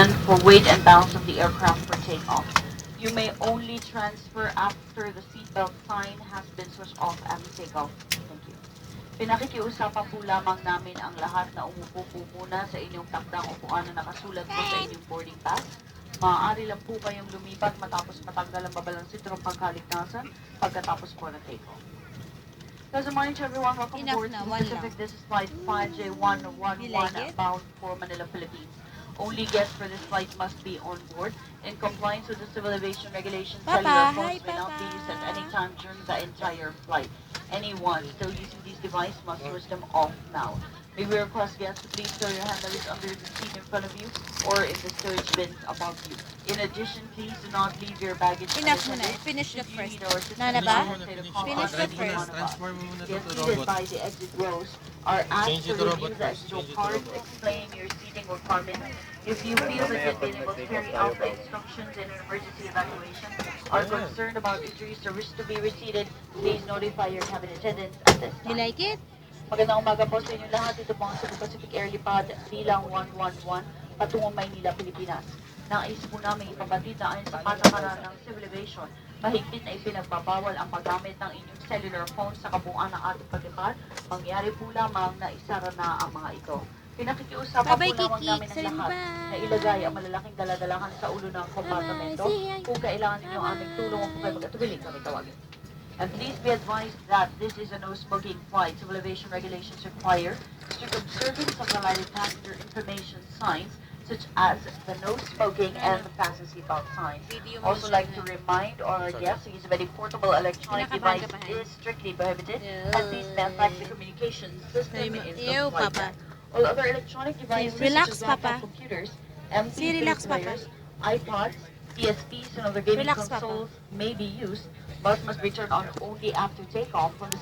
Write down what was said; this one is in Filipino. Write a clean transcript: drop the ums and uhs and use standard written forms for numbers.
consideration for weight and balance of the aircraft for takeoff. You may only transfer after the seatbelt sign has been switched off at takeoff. Thank you. Pinakikiusapan po lamang namin ang lahat na umupo po muna sa inyong takdang upuan na nakasulat po sa inyong boarding pass. Maaari lang po kayong lumipat matapos matanggal ang babalang sitrong pangkaligtasan pagkatapos po ng takeoff. Good morning to everyone. Welcome aboard to Pacific. This is flight 5J111 bound for Manila, Philippines. Only guests for this flight must be on board. In compliance with the Civil Aviation Regulations, cellular phones may not be used at any time during the entire flight. Anyone still using these devices must switch them off now. May we request guests to please throw your hand that is under the seat in front of you or in the storage bins above you. In addition, please do not leave your baggage Enough muna. unattended. Finish the If you first. need our assistance, Nana ba? don't hesitate to call Finish us the or any one first. of us. Transfer mo muna Guests to seated robot. by the exit rows are asked Change to it to review robot the first. exit Change it to cards, robot. explain your seating requirements. If you feel that you've been able to carry out the instructions in an emergency evacuation, are concerned about injuries or wish to be reseated, please notify your cabin attendants at this You time. like it? Magandang umaga po sa inyo lahat. Ito po ang Cebu Pacific Air Lipad bilang 111 patungong Maynila, Pilipinas. Nais po namin ipabatid na ayon sa patakaran ng Civil Aviation, mahigpit na ipinagbabawal ang paggamit ng inyong cellular phone sa kabuuan ng ating paglipad. Mangyari po lamang na isara na ang mga ito. Pinakikiusapan Bye-bye, po lamang Kiki. namin ang Sabi mo lahat bye. na ilagay ang malalaking daladalahan sa ulo ng kompartamento. See ya. Kung kailangan ninyo ang aming tulong kung kayo mag-atubili, kami tawagin. And please be advised that this is a no-smoking flight. Civil aviation regulations require strict observance of the lighted passenger information signs, such as the no smoking and the fasten seatbelt signs. Also like to remind our guests to use a very portable electronic device is strictly prohibited, and please stand by the communication system in the Ew, flight Papa. deck. All other electronic devices Relax, such as Papa. laptop computers, Si MP3 relax, Papa. players, iPods, PSPs, and other gaming Relax, Papa. consoles may be used, but must be turned on only after takeoff when the